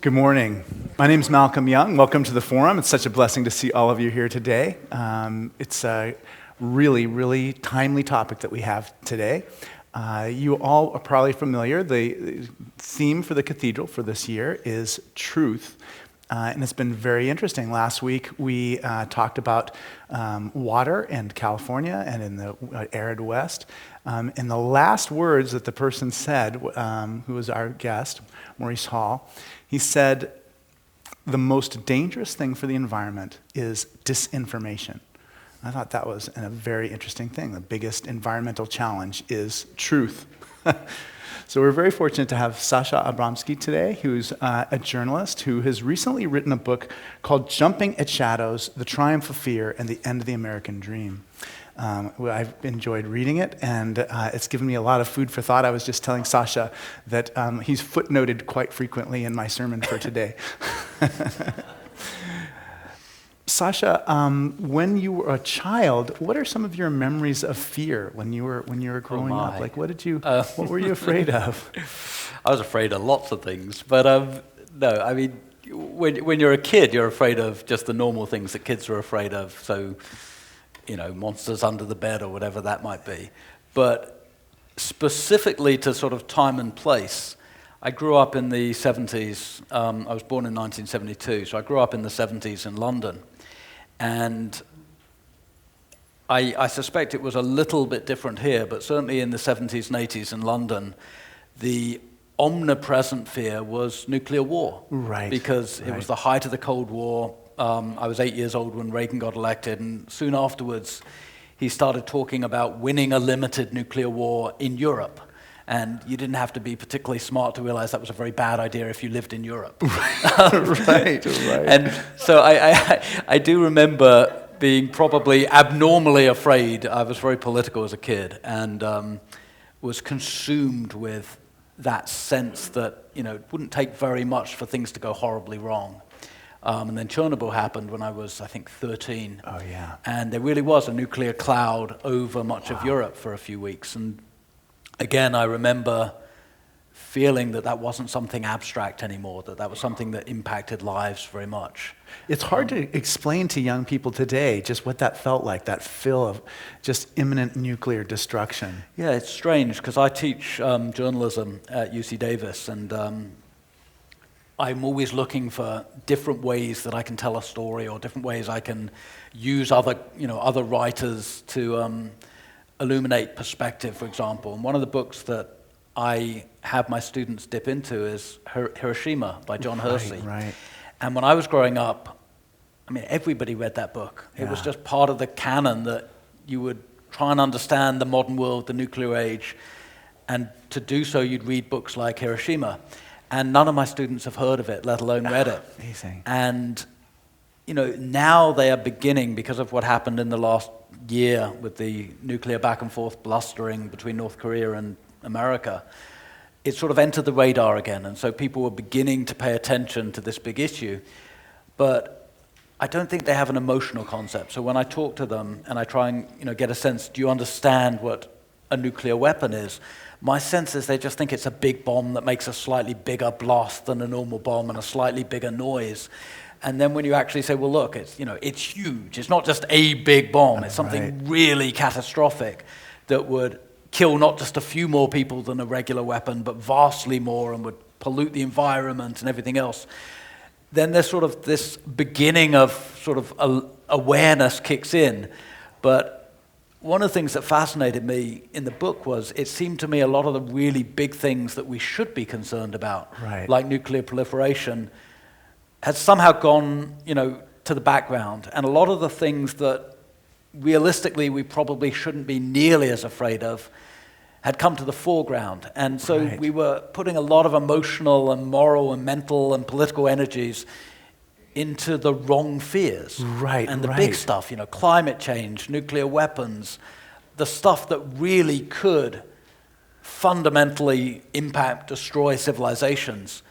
Good morning. My name is Malcolm Young. Welcome to the forum. It's such a blessing to see all of you here today. It's a really, really timely topic that we have today. You all are probably familiar. The theme for the Cathedral for this year is truth. And it's been very interesting. Last week we talked about water in California and in the arid West. And the last words that the person said, who was our guest, Maurice Hall, he said, the most dangerous thing for the environment is disinformation. I thought that was a very interesting thing. The biggest environmental challenge is truth. So we're very fortunate to have Sasha Abramsky today, who's a journalist who has recently written a book called Jumping at Shadows, The Triumph of Fear and the End of the American Dream. I've enjoyed reading it, and it's given me a lot of food for thought. I was just telling Sasha that he's footnoted quite frequently in my sermon for today. Sasha, when you were a child, what are some of your memories of fear when you were growing up? Like, what were you afraid of? I was afraid of lots of things, but no, I mean, when you're a kid, you're afraid of just the normal things that kids are afraid of. So, monsters under the bed or whatever that might be. But specifically to sort of time and place, I grew up in the 70s. I was born in 1972, so I grew up in the 70s in London. And I suspect it was a little bit different here, but certainly in the 70s and 80s in London, the omnipresent fear was nuclear war. Right. Because it was the height of the Cold War. I was 8 years old when Reagan got elected, and soon afterwards, he started talking about winning a limited nuclear war in Europe. And you didn't have to be particularly smart to realize that was a very bad idea if you lived in Europe. Right. And so I do remember being probably abnormally afraid. I was very political as a kid and was consumed with that sense that, it wouldn't take very much for things to go horribly wrong. And then Chernobyl happened when I was, I think, 13. Oh, yeah. And there really was a nuclear cloud over much of Europe for a few weeks. And again, I remember feeling that wasn't something abstract anymore, that was something that impacted lives very much. It's hard to explain to young people today just what that felt like, that feel of just imminent nuclear destruction. Yeah, it's strange, because I teach journalism at UC Davis, and I'm always looking for different ways that I can tell a story or different ways I can use other writers to illuminate perspective, for example. And one of the books that I have my students dip into is Hiroshima by John Hersey. Right. And when I was growing up, everybody read that book. Yeah. It was just part of the canon that you would try and understand the modern world, the nuclear age, and to do so you'd read books like Hiroshima. And none of my students have heard of it, let alone read it. Amazing. And now they are beginning, because of what happened in the last year with the nuclear back and forth blustering between North Korea and America, it sort of entered the radar again. And so people were beginning to pay attention to this big issue. But I don't think they have an emotional concept. So when I talk to them and I try and get a sense, do you understand what a nuclear weapon is? My sense is they just think it's a big bomb that makes a slightly bigger blast than a normal bomb and a slightly bigger noise. And then when you actually say, well, look, it's huge. It's not just a big bomb. It's something really catastrophic that would kill not just a few more people than a regular weapon, but vastly more, and would pollute the environment and everything else. Then there's sort of this beginning of sort of awareness kicks in. But one of the things that fascinated me in the book was it seemed to me a lot of the really big things that we should be concerned about, like nuclear proliferation, had somehow gone, to the background. And a lot of the things that realistically we probably shouldn't be nearly as afraid of had come to the foreground. And so we were putting a lot of emotional and moral and mental and political energies into the wrong fears. And the big stuff, climate change, nuclear weapons, the stuff that really could fundamentally impact, destroy civilizations.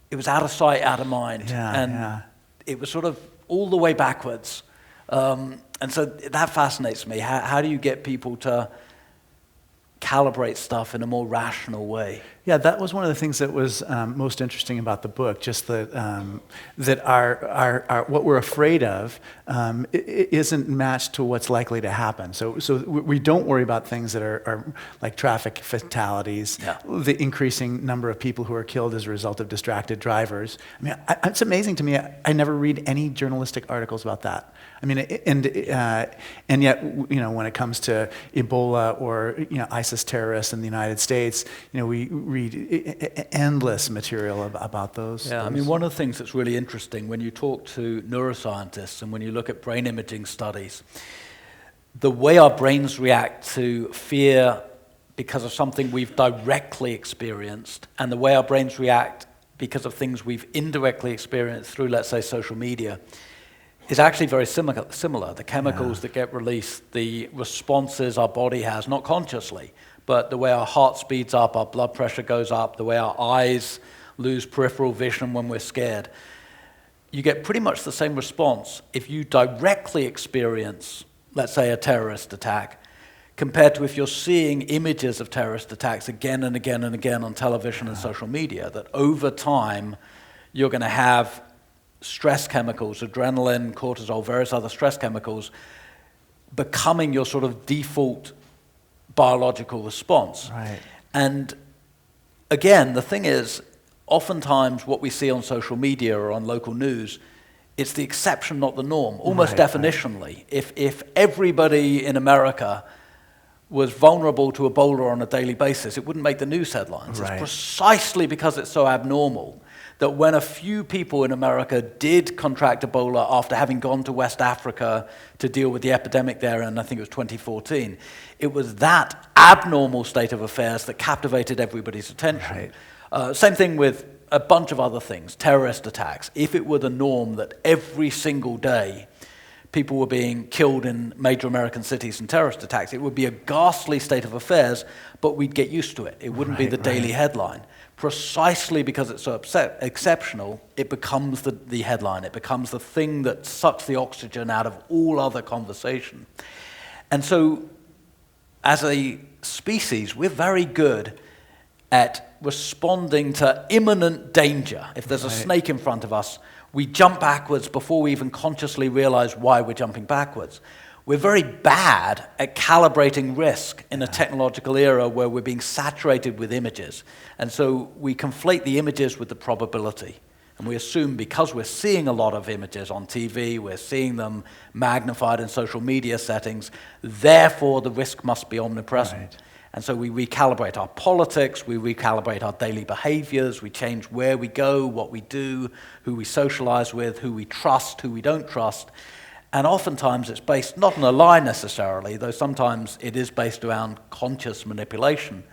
It was out of sight, out of mind. It was sort of all the way backwards. And so that fascinates me. How do you get people to calibrate stuff in a more rational way? Yeah, that was one of the things that was most interesting about the book, just that our what we're afraid of isn't matched to what's likely to happen. So we don't worry about things that are like traffic fatalities, the increasing number of people who are killed as a result of distracted drivers. I mean, it's amazing to me. I never read any journalistic articles about that. I mean, and yet, when it comes to Ebola or ISIS terrorists in the United States, we read endless material about those. Yeah, I mean, one of the things that's really interesting when you talk to neuroscientists and when you look at brain imaging studies, the way our brains react to fear because of something we've directly experienced, and the way our brains react because of things we've indirectly experienced through, let's say, social media, is actually very similar. The chemicals that get released, the responses our body has, not consciously, but the way our heart speeds up, our blood pressure goes up, the way our eyes lose peripheral vision when we're scared. You get pretty much the same response if you directly experience, let's say, a terrorist attack, compared to if you're seeing images of terrorist attacks again and again and again on television and social media, that over time you're going to have stress chemicals, adrenaline, cortisol, various other stress chemicals, becoming your sort of default biological response. Right. And again, the thing is, oftentimes what we see on social media or on local news, it's the exception, not the norm, almost definitionally. Right. If everybody in America was vulnerable to Ebola on a daily basis, it wouldn't make the news headlines. Right. It's precisely because it's so abnormal that when a few people in America did contract Ebola after having gone to West Africa to deal with the epidemic there, and I think it was 2014, it was that abnormal state of affairs that captivated everybody's attention. Right. Same thing with a bunch of other things, terrorist attacks. If it were the norm that every single day people were being killed in major American cities in terrorist attacks, it would be a ghastly state of affairs, but we'd get used to it. It wouldn't be the daily headline. Precisely because it's so exceptional, it becomes the headline. It becomes the thing that sucks the oxygen out of all other conversation. And so, as a species, we're very good at responding to imminent danger. If there's a snake in front of us, we jump backwards before we even consciously realize why we're jumping backwards. We're very bad at calibrating risk in a technological era where we're being saturated with images. And so we conflate the images with the probability. And we assume because we're seeing a lot of images on TV, we're seeing them magnified in social media settings, therefore the risk must be omnipresent. Right. And so we recalibrate our politics, we recalibrate our daily behaviors, we change where we go, what we do, who we socialize with, who we trust, who we don't trust. And oftentimes it's based not on a lie necessarily, though sometimes it is based around conscious manipulation.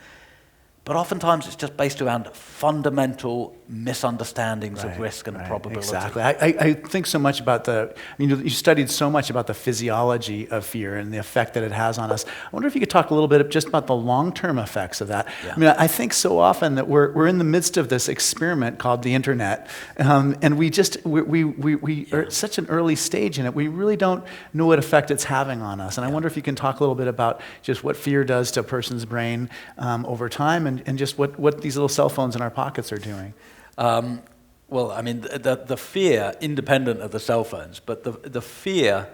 But oftentimes it's just based around fundamental misunderstandings of risk and probability. Exactly. I think so much about you studied so much about the physiology of fear and the effect that it has on us. I wonder if you could talk a little bit just about the long-term effects of that. Yeah. I mean, I think so often that we're in the midst of this experiment called the internet, and we are at such an early stage in it, we really don't know what effect it's having on us. And I wonder if you can talk a little bit about just what fear does to a person's brain over time, and just what these little cell phones in our pockets are doing. Well, I mean, the fear, independent of the cell phones, but the fear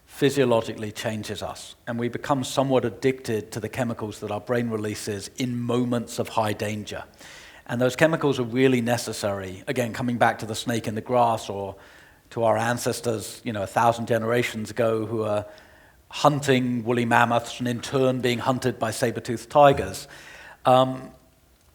physiologically changes us, and we become somewhat addicted to the chemicals that our brain releases in moments of high danger. And those chemicals are really necessary, again, coming back to the snake in the grass or to our ancestors, 1,000 generations ago who are hunting woolly mammoths and in turn being hunted by saber-toothed tigers.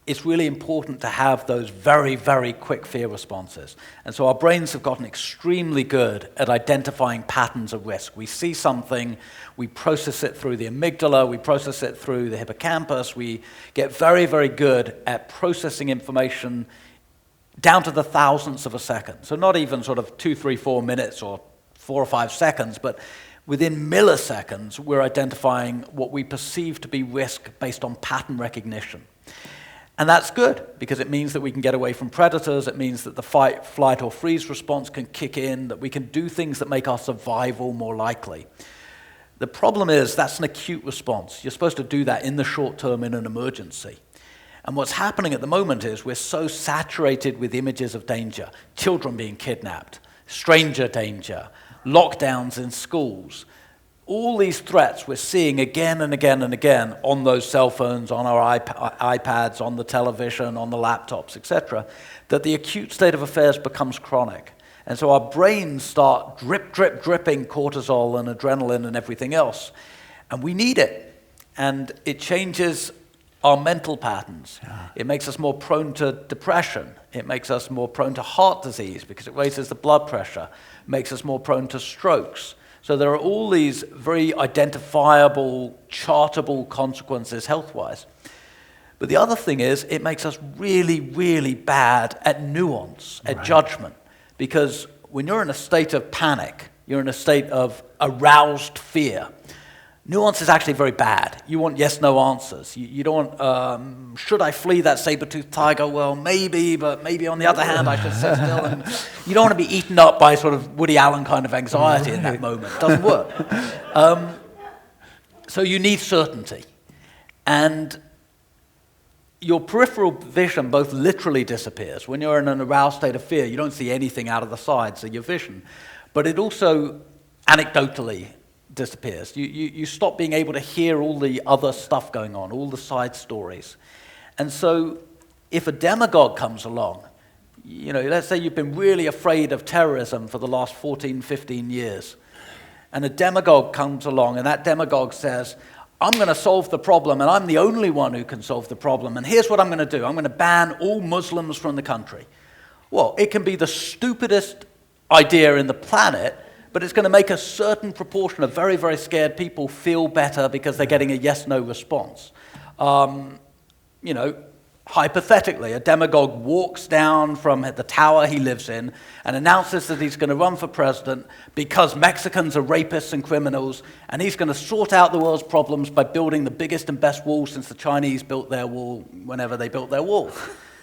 It's really important to have those very, very quick fear responses. And so our brains have gotten extremely good at identifying patterns of risk. We see something, we process it through the amygdala, we process it through the hippocampus, we get very, very good at processing information down to the thousandths of a second. So not even sort of 2, 3, 4 minutes or 4 or 5 seconds, but within milliseconds, we're identifying what we perceive to be risk based on pattern recognition. And that's good, because it means that we can get away from predators, it means that the fight, flight, or freeze response can kick in, that we can do things that make our survival more likely. The problem is that's an acute response. You're supposed to do that in the short term in an emergency. And what's happening at the moment is we're so saturated with images of danger, children being kidnapped, stranger danger, lockdowns in schools. All these threats we're seeing again and again and again on those cell phones, on our iPads, on the television, on the laptops, etc., that the acute state of affairs becomes chronic. And so our brains start dripping cortisol and adrenaline and everything else. And we need it. And it changes our mental patterns. Yeah. It makes us more prone to depression. It makes us more prone to heart disease because it raises the blood pressure. It makes us more prone to strokes. So there are all these very identifiable, chartable consequences health-wise. But the other thing is it makes us really, really bad at nuance, at judgment. Because when you're in a state of panic, you're in a state of aroused fear, nuance is actually very bad. You want yes-no answers. You don't want, should I flee that saber-toothed tiger? Well, maybe, but maybe on the other hand, I should sit still. And you don't want to be eaten up by sort of Woody Allen kind of anxiety in that moment. It doesn't work. So you need certainty. And your peripheral vision both literally disappears. When you're in an aroused state of fear, you don't see anything out of the sides of your vision. But it also anecdotally disappears. You stop being able to hear all the other stuff going on, all the side stories. And so if a demagogue comes along, let's say you've been really afraid of terrorism for the last 14, 15 years, and a demagogue comes along and that demagogue says, I'm going to solve the problem, and I'm the only one who can solve the problem, and here's what I'm going to do. I'm going to ban all Muslims from the country. Well, it can be the stupidest idea in the planet, but it's going to make a certain proportion of very, very scared people feel better because they're getting a yes-no response. Hypothetically, a demagogue walks down from the tower he lives in and announces that he's going to run for president because Mexicans are rapists and criminals, and he's going to sort out the world's problems by building the biggest and best wall since the Chinese built their wall whenever they built their wall.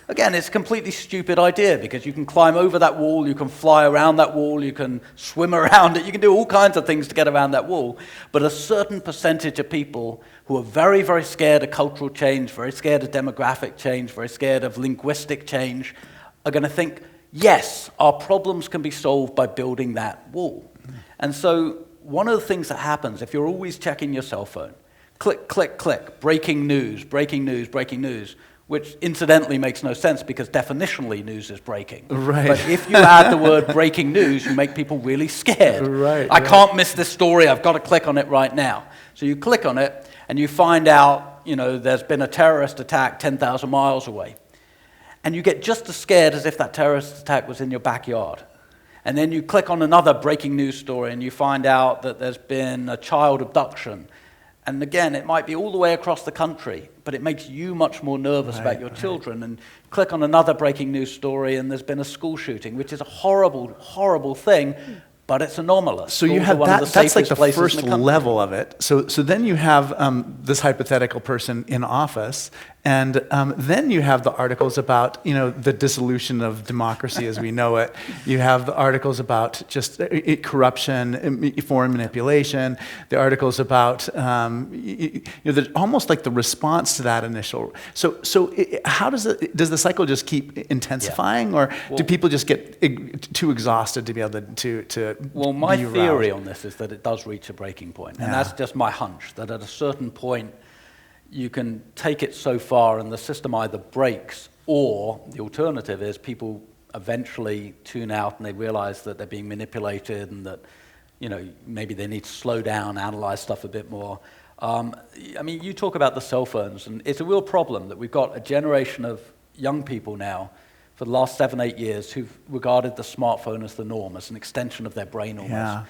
Again, it's a completely stupid idea because you can climb over that wall, you can fly around that wall, you can swim around it, you can do all kinds of things to get around that wall. But a certain percentage of people who are very, very scared of cultural change, very scared of demographic change, very scared of linguistic change, are going to think, yes, our problems can be solved by building that wall. And so one of the things that happens if you're always checking your cell phone, click, click, click, breaking news, breaking news, breaking news, which incidentally makes no sense because definitionally news is breaking. Right. But if you add the word breaking news, you make people really scared. Right. I can't miss this story, I've got to click on it right now. So you click on it and you find out, there's been a terrorist attack 10,000 miles away. And you get just as scared as if that terrorist attack was in your backyard. And then you click on another breaking news story and you find out that there's been a child abduction. And again, it might be all the way across the country, but it makes you much more nervous about your children. And click on another breaking news story and there's been a school shooting, which is a horrible, horrible thing, but it's anomalous. So you have that, that's like the first level of it. So then you have this hypothetical person in office, and then you have the articles about, the dissolution of democracy as we know it. You have the articles about just corruption, foreign manipulation, the articles about, almost like the response to that initial. So how does the cycle just keep intensifying, or do people just get too exhausted to be able to Well, my theory on this is that it does reach a breaking point, and that's just my hunch, that at a certain point you can take it so far and the system either breaks, or the alternative is people eventually tune out and they realize that they're being manipulated and that, maybe they need to slow down, analyze stuff a bit more. You talk about the cell phones, and it's a real problem that we've got a generation of young people now for the last 7-8 years who've regarded the smartphone as the norm, as an extension of their brain almost. Yeah.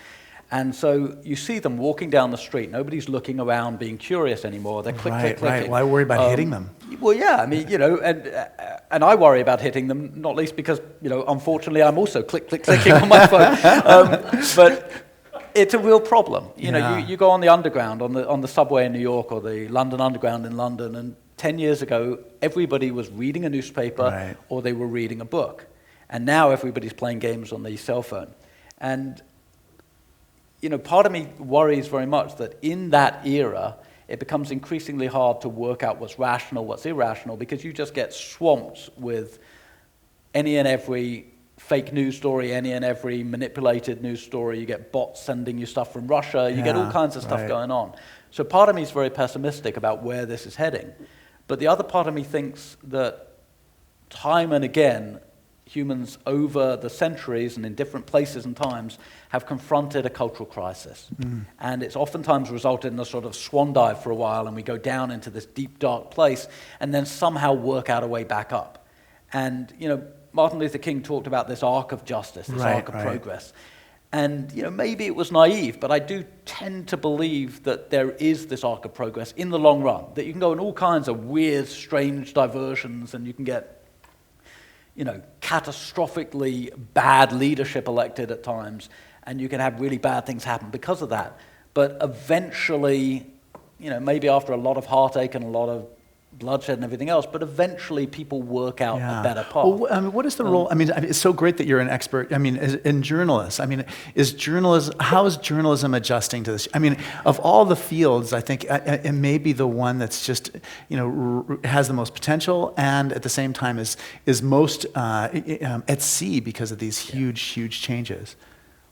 And so you see them walking down the street. Nobody's looking around being curious anymore. They're clicking. Right. Why worry about hitting them? Well, yeah, and I worry about hitting them, not least because, unfortunately I'm also clicking on my phone. But it's a real problem. You go on the underground, on the subway in New York, or the London Underground in London, and 10 years ago, everybody was reading a newspaper or they were reading a book. And now everybody's playing games on the cell phone. And, part of me worries very much that in that era, it becomes increasingly hard to work out what's rational, what's irrational, because you just get swamped with any and every fake news story, any and every manipulated news story. You get bots sending you stuff from Russia. You get all kinds of stuff going on. So part of me is very pessimistic about where this is heading. But the other part of me thinks that time and again, humans over the centuries and in different places and times have confronted a cultural crisis. And it's oftentimes resulted in a sort of swan dive for a while, and we go down into this deep, dark place and then somehow work out a way back up. And, Martin Luther King talked about this arc of justice, this arc of progress. And, maybe it was naive, but I do tend to believe that there is this arc of progress in the long run, that you can go in all kinds of weird, strange diversions, and you can get catastrophically bad leadership elected at times, and you can have really bad things happen because of that. But eventually, maybe after a lot of heartache and a lot of bloodshed and everything else, but eventually people work out a better path. Well, what is the role? It's so great that you're an expert. In journalists, how is journalism adjusting to this? Of all the fields, I think it may be the one that's just, has the most potential, and at the same time is most at sea because of these huge changes.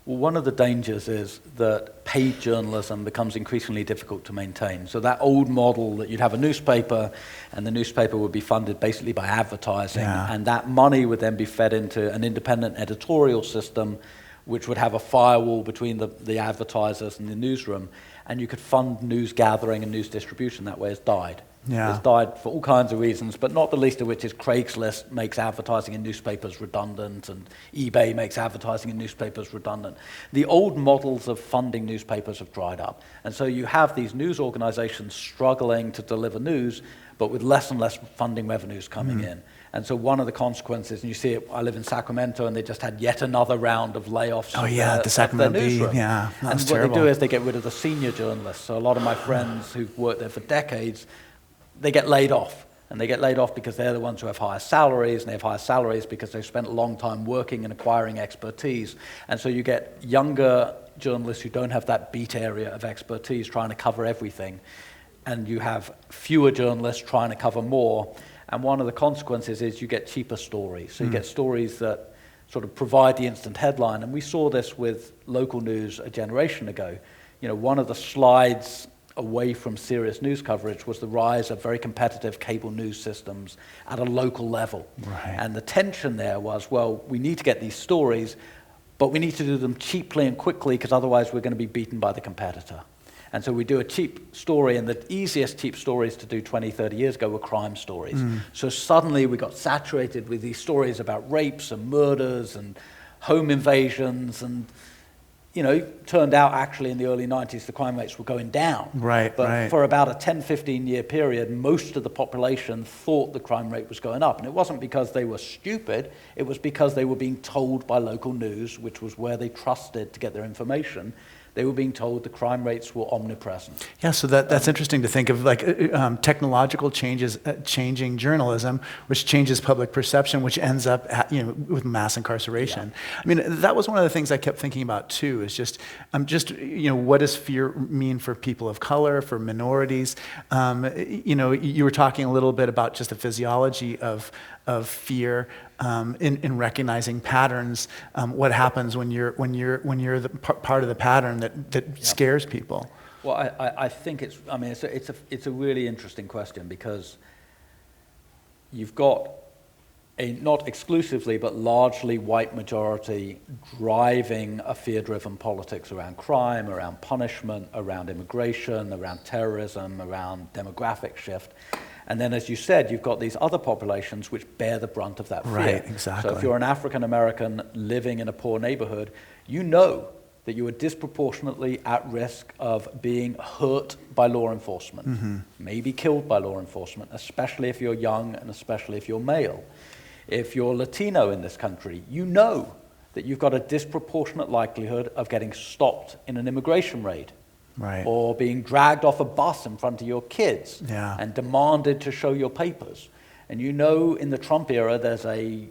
Well, one of the dangers is that paid journalism becomes increasingly difficult to maintain. So that old model that you'd have a newspaper, and the newspaper would be funded basically by advertising, and that money would then be fed into an independent editorial system, which would have a firewall between the advertisers and the newsroom, and you could fund news gathering and news distribution that way, has died. It's died for all kinds of reasons, but not the least of which is Craigslist makes advertising in newspapers redundant, and eBay makes advertising in newspapers redundant. The old models of funding newspapers have dried up. And so you have these news organizations struggling to deliver news, but with less and less funding revenues coming in. And so one of the consequences, and you see it, I live in Sacramento, and they just had yet another round of layoffs. The Sacramento Bee, and what terrible. they do is they get rid of the senior journalists. So a lot of my friends who've worked there for decades, they get laid off. And they get laid off because they're the ones who have higher salaries, and they have higher salaries because they've spent a long time working and acquiring expertise. And so you get younger journalists who don't have that beat area of expertise trying to cover everything. And you have fewer journalists trying to cover more. And one of the consequences is you get cheaper stories. So you get stories that sort of provide the instant headline. And we saw this with local news a generation ago. One of the slides away from serious news coverage was the rise of very competitive cable news systems at a local level. And the tension there was, well, we need to get these stories, but we need to do them cheaply and quickly, because otherwise we're going to be beaten by the competitor. And so we do a cheap story, and the easiest cheap stories to do 20, 30 years ago were crime stories. So suddenly we got saturated with these stories about rapes and murders and home invasions, and turned out actually in the early 90s the crime rates were going down. But for about a 10, 15-year period, most of the population thought the crime rate was going up. And it wasn't because they were stupid, it was because they were being told by local news, which was where they trusted to get their information. They were being told the crime rates were omnipresent. Yeah, so that's interesting to think of, like technological changes changing journalism, which changes public perception, which ends up with mass incarceration. That was one of the things I kept thinking about too. Is just what does fear mean for people of color, for minorities? You were talking a little bit about just the physiology of fear in recognizing patterns. What happens when you're the part of the pattern that scares people? Well, I think it's a really interesting question, because you've got a not exclusively but largely white majority driving a fear-driven politics around crime, around punishment, around immigration, around terrorism, around demographic shift. And then, as you said, you've got these other populations which bear the brunt of that fear. Right, exactly. So if you're an African American living in a poor neighborhood, you know that you are disproportionately at risk of being hurt by law enforcement, maybe killed by law enforcement, especially if you're young and especially if you're male. If you're Latino in this country, you know that you've got a disproportionate likelihood of getting stopped in an immigration raid. Or being dragged off a bus in front of your kids and demanded to show your papers. And in the Trump era, there's a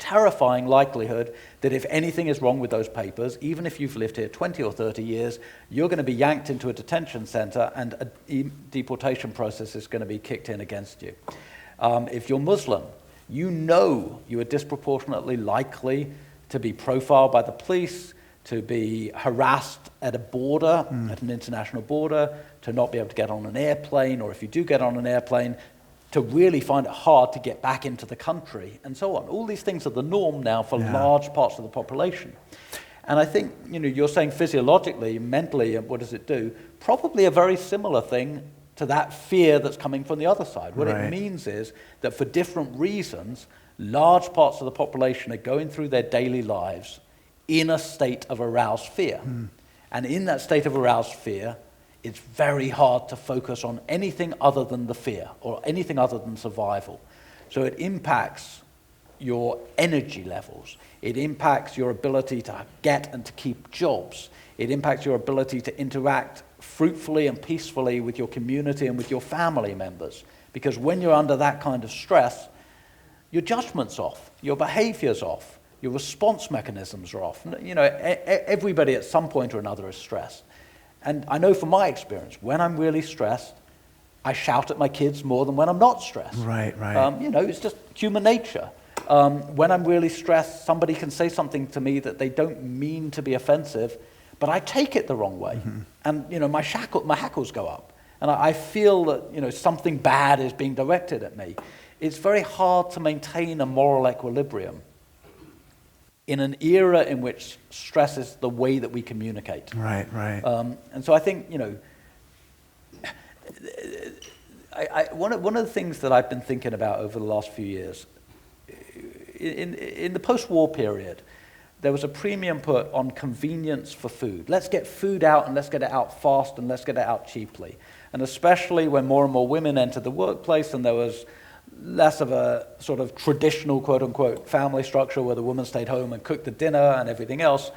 terrifying likelihood that if anything is wrong with those papers, even if you've lived here 20 or 30 years, you're going to be yanked into a detention center and a deportation process is going to be kicked in against you. If you're Muslim, you know you are disproportionately likely to be profiled by the police, to be harassed at a border, at an international border, to not be able to get on an airplane, or if you do get on an airplane, to really find it hard to get back into the country, and so on. All these things are the norm now for large parts of the population. And I think, you're saying physiologically, mentally, what does it do? Probably a very similar thing to that fear that's coming from the other side. What it means is that for different reasons, large parts of the population are going through their daily lives in a state of aroused fear. And in that state of aroused fear, it's very hard to focus on anything other than the fear or anything other than survival. So it impacts your energy levels. It impacts your ability to get and to keep jobs. It impacts your ability to interact fruitfully and peacefully with your community and with your family members. Because when you're under that kind of stress, your judgment's off, your behavior's off, your response mechanisms are off. Everybody at some point or another is stressed. And I know from my experience, when I'm really stressed, I shout at my kids more than when I'm not stressed. Right. It's just human nature. When I'm really stressed, somebody can say something to me that they don't mean to be offensive, but I take it the wrong way. And, my hackles go up. And I feel that, something bad is being directed at me. It's very hard to maintain a moral equilibrium in an era in which stress is the way that we communicate. Right. And so I think, one of the things that I've been thinking about over the last few years, in the post-war period, there was a premium put on convenience for food. Let's get food out, and let's get it out fast, and let's get it out cheaply. And especially when more and more women entered the workplace, and there was less of a sort of traditional, quote-unquote, family structure where the woman stayed home and cooked the dinner and everything else,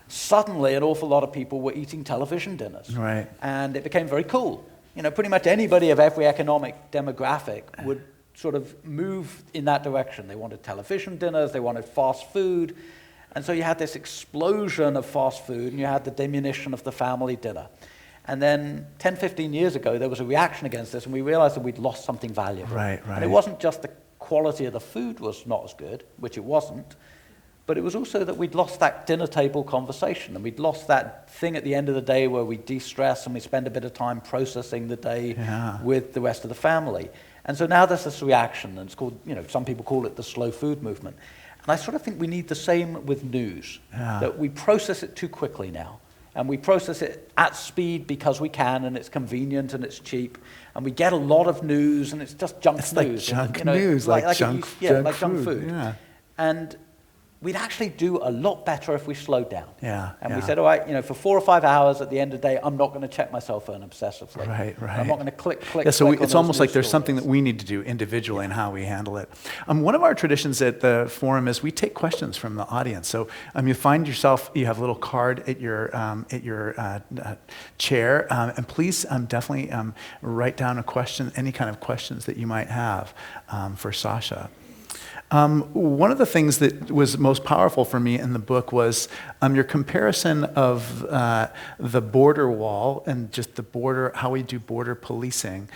suddenly an awful lot of people were eating television dinners. Right. And it became very cool. Pretty much anybody of every economic demographic would sort of move in that direction. They wanted television dinners, they wanted fast food. And so you had this explosion of fast food, and you had the diminution of the family dinner. And then 10, 15 years ago, there was a reaction against this, and we realized that we'd lost something valuable. Right. And it wasn't just the quality of the food was not as good, which it wasn't, but it was also that we'd lost that dinner table conversation, and we'd lost that thing at the end of the day where we de-stress and we spend a bit of time processing the day with the rest of the family. And so now there's this reaction, and it's called, some people call it the slow food movement. And I sort of think we need the same with news, that we process it too quickly now. And we process it at speed because we can, and it's convenient and it's cheap. And we get a lot of news, and it's just junk news. Like junk news, like junk food. Yeah. And we'd actually do a lot better if we slowed down. And we said, all right, for 4 or 5 hours at the end of the day, I'm not going to check my cell phone obsessively. Right. I'm not going to click. So click it's on almost like there's stories. something that we need to do individually in how we handle it. One of our traditions at the forum is we take questions from the audience. So you find yourself, you have a little card at your chair, and please definitely write down a question, any kind of questions that you might have for Sasha. One of the things that was most powerful for me in the book was your comparison of the border wall and just the border, how we do border policing,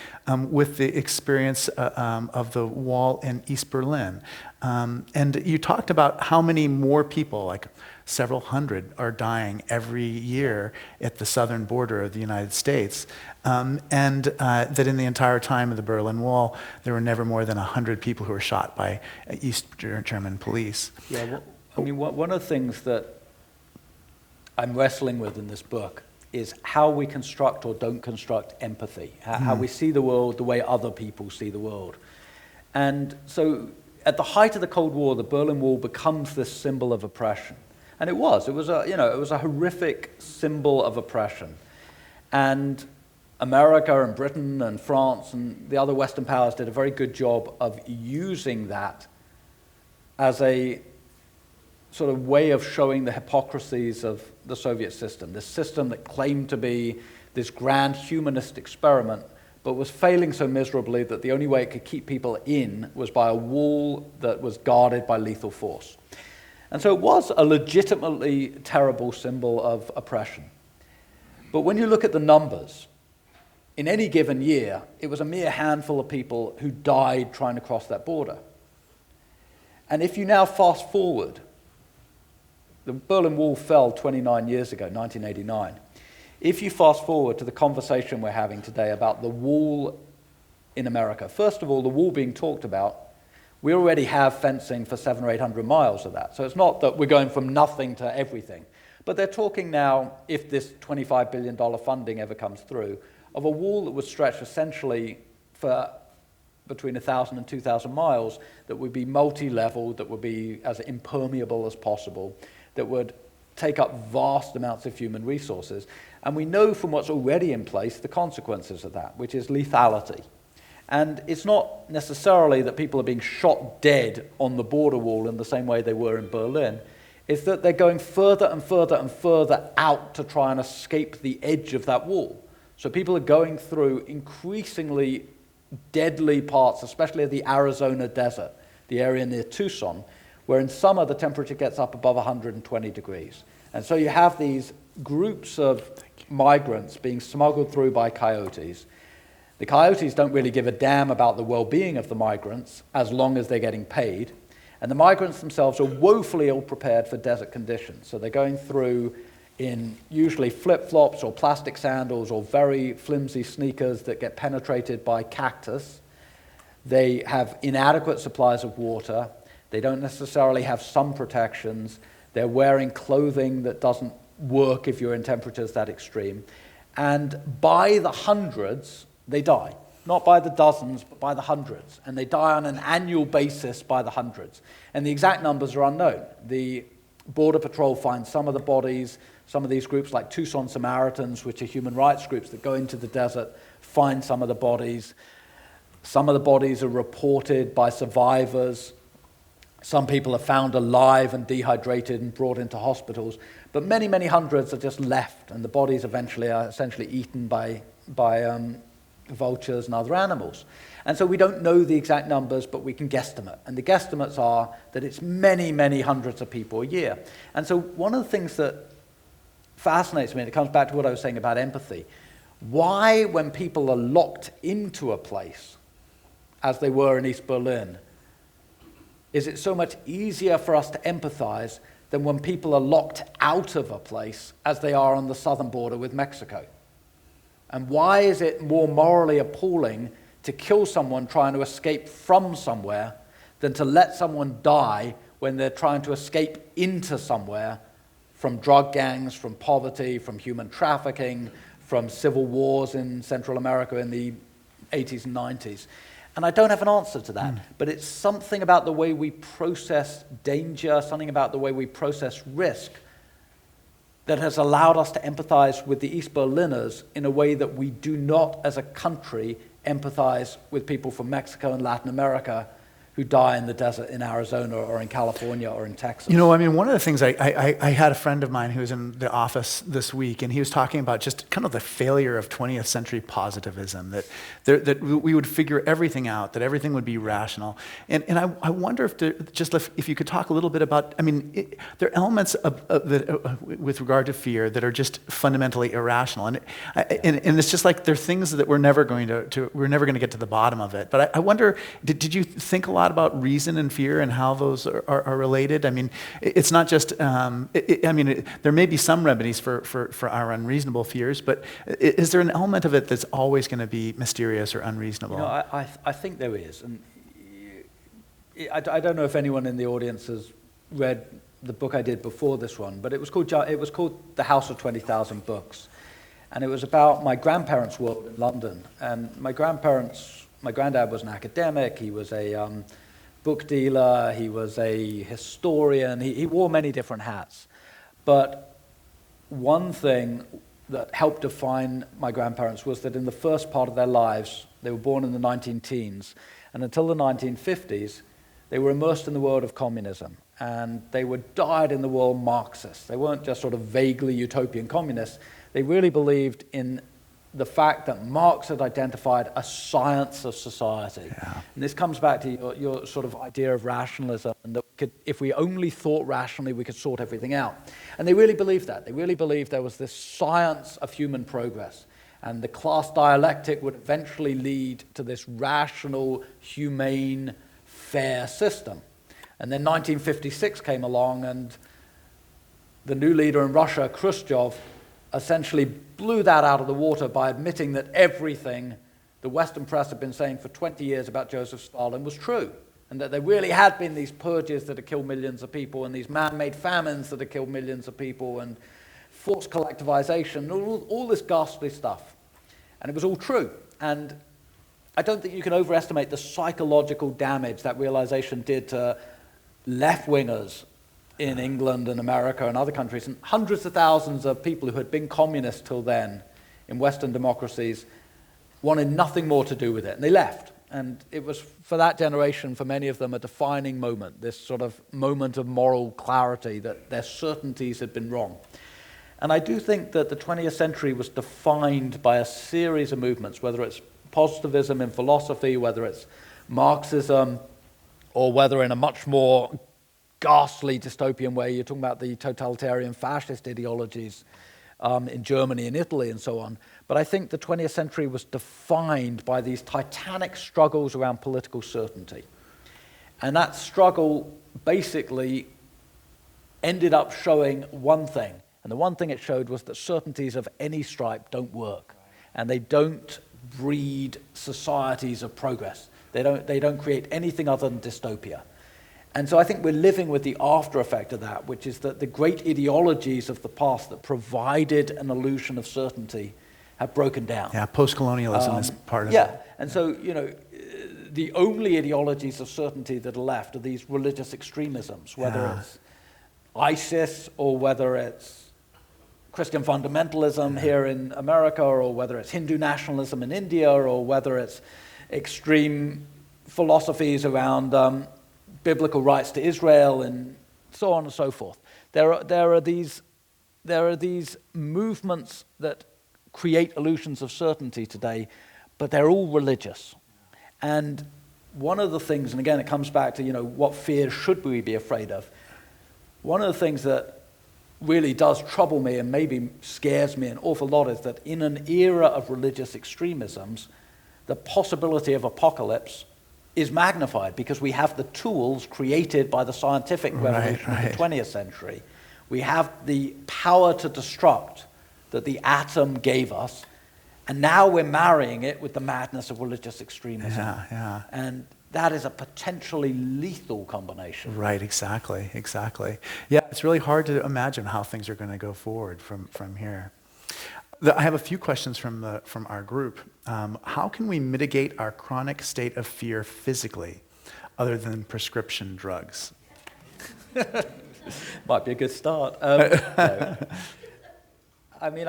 with the experience of the wall in East Berlin. And you talked about how many more people, like several hundred, are dying every year at the southern border of the United States. And that in the entire time of the Berlin Wall, there were never more than 100 people who were shot by East German police. Yeah, one of the things that I'm wrestling with in this book is how we construct or don't construct empathy, how we see the world the way other people see the world. And so at the height of the Cold War, the Berlin Wall becomes this symbol of oppression. And it was a horrific symbol of oppression. And America and Britain and France and the other Western powers did a very good job of using that as a sort of way of showing the hypocrisies of the Soviet system, this system that claimed to be this grand humanist experiment, but was failing so miserably that the only way it could keep people in was by a wall that was guarded by lethal force. And so it was a legitimately terrible symbol of oppression. But when you look at the numbers, in any given year, it was a mere handful of people who died trying to cross that border. And if you now fast forward, the Berlin Wall fell 29 years ago, 1989. If you fast forward to the conversation we're having today about the wall in America, first of all, the wall being talked about, we already have fencing for 700 or 800 miles of that. So it's not that we're going from nothing to everything. But they're talking now, if this $25 billion funding ever comes through, of a wall that would stretch essentially for between 1,000 and 2,000 miles, that would be multi-level, that would be as impermeable as possible, that would take up vast amounts of human resources. And we know from what's already in place the consequences of that, which is lethality. And it's not necessarily that people are being shot dead on the border wall in the same way they were in Berlin. It's that they're going further and further and further out to try and escape the edge of that wall. So people are going through increasingly deadly parts, especially of the Arizona desert, the area near Tucson, where in summer the temperature gets up above 120 degrees. And so you have these groups of migrants being smuggled through by coyotes. The coyotes don't really give a damn about the well-being of the migrants as long as they're getting paid. And the migrants themselves are woefully ill-prepared for desert conditions. So they're going through in usually flip-flops or plastic sandals or very flimsy sneakers that get penetrated by cactus. They have inadequate supplies of water. They don't necessarily have sun protections. They're wearing clothing that doesn't work if you're in temperatures that extreme. And by the hundreds, they die. Not by the dozens, but by the hundreds. And they die on an annual basis by the hundreds. And the exact numbers are unknown. The Border Patrol finds some of the bodies. Some of these groups, like Tucson Samaritans, which are human rights groups that go into the desert, find some of the bodies. Some of the bodies are reported by survivors. Some people are found alive and dehydrated and brought into hospitals. But many, many hundreds are just left, and the bodies eventually are essentially eaten by vultures and other animals. And so we don't know the exact numbers, but we can guesstimate. And the guesstimates are that it's many, many hundreds of people a year. And so one of the things that fascinates me, and it comes back to what I was saying about empathy, why, when people are locked into a place, as they were in East Berlin, is it so much easier for us to empathize than when people are locked out of a place, as they are on the southern border with Mexico? And why is it more morally appalling to kill someone trying to escape from somewhere than to let someone die when they're trying to escape into somewhere from drug gangs, from poverty, from human trafficking, from civil wars in Central America in the 80s and 90s? And I don't have an answer to that, but it's something about the way we process danger, something about the way we process risk that has allowed us to empathize with the East Berliners in a way that we do not, as a country, empathize with people from Mexico and Latin America who die in the desert in Arizona or in California or in Texas. You know, I mean, one of the things I had a friend of mine who was in the office this week, and he was talking about just kind of the failure of 20th century positivism, that we would figure everything out, that everything would be rational. And I wonder if you could talk a little bit about, I mean, there are elements with regard to fear that are just fundamentally irrational. And it's just like they're things that we're never going to get to the bottom of it. But I wonder, did you think a lot about reason and fear and how those are related? I mean, it's not just, there may be some remedies for our unreasonable fears, but is there an element of it that's always going to be mysterious or unreasonable? You know, I think there is. And I don't know if anyone in the audience has read the book I did before this one, but it was called The House of 20,000 Books. And it was about my grandparents' world in London. And my granddad was an academic, he was a book dealer, he was a historian, he wore many different hats. But one thing that helped define my grandparents was that in the first part of their lives, they were born in the 19-teens, and until the 1950s, they were immersed in the world of communism. And they were dyed-in-the-wool Marxists. They weren't just sort of vaguely utopian communists. They really believed in the fact that Marx had identified a science of society. Yeah. And this comes back to your sort of idea of rationalism, and that if we only thought rationally, we could sort everything out. And they really believed that. They really believed there was this science of human progress, and the class dialectic would eventually lead to this rational, humane, fair system. And then 1956 came along, and the new leader in Russia, Khrushchev, essentially blew that out of the water by admitting that everything the Western press had been saying for 20 years about Joseph Stalin was true, and that there really had been these purges that had killed millions of people, and these man-made famines that had killed millions of people, and forced collectivization, all this ghastly stuff. And it was all true. And I don't think you can overestimate the psychological damage that realization did to left-wingers in England and America and other countries, and hundreds of thousands of people who had been communists till then in Western democracies wanted nothing more to do with it, and they left. And it was, for that generation, for many of them, a defining moment, this sort of moment of moral clarity that their certainties had been wrong. And I do think that the 20th century was defined by a series of movements, whether it's positivism in philosophy, whether it's Marxism, or whether in a much more ghastly dystopian way, you're talking about the totalitarian fascist ideologies in Germany and Italy and so on. But I think the 20th century was defined by these titanic struggles around political certainty. And that struggle basically ended up showing one thing. And the one thing it showed was that certainties of any stripe don't work. And they don't breed societies of progress. They don't create anything other than dystopia. And so I think we're living with the after effect of that, which is that the great ideologies of the past that provided an illusion of certainty have broken down. Yeah, post-colonialism is part of it. Yeah, and so, the only ideologies of certainty that are left are these religious extremisms, whether it's ISIS or whether it's Christian fundamentalism here in America, or whether it's Hindu nationalism in India, or whether it's extreme philosophies around biblical rights to Israel, and so on and so forth. There are these movements that create illusions of certainty today, but they're all religious. And one of the things, and again it comes back to what fears should we be afraid of. One of the things that really does trouble me and maybe scares me an awful lot is that in an era of religious extremisms, the possibility of apocalypse is magnified because we have the tools created by the scientific revolution of the 20th century. We have the power to destruct that the atom gave us, and now we're marrying it with the madness of religious extremism. Yeah. And that is a potentially lethal combination. Right, exactly. Yeah, it's really hard to imagine how things are going to go forward from here. I have a few questions from our group. How can we mitigate our chronic state of fear physically, other than prescription drugs? Might be a good start. No. I mean,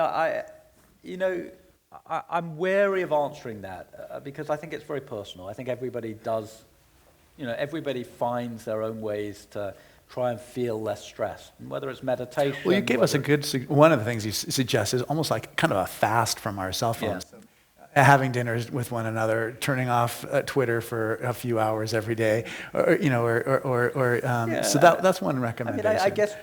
I'm wary of answering that because I think it's very personal. I think everybody does, everybody finds their own ways to try and feel less stressed, and whether it's meditation. Well, you gave us one of the things you suggest is almost like kind of a fast from our cell phones. Yeah. Having dinners with one another, turning off Twitter for a few hours every day, so that's one recommendation. I mean, I guess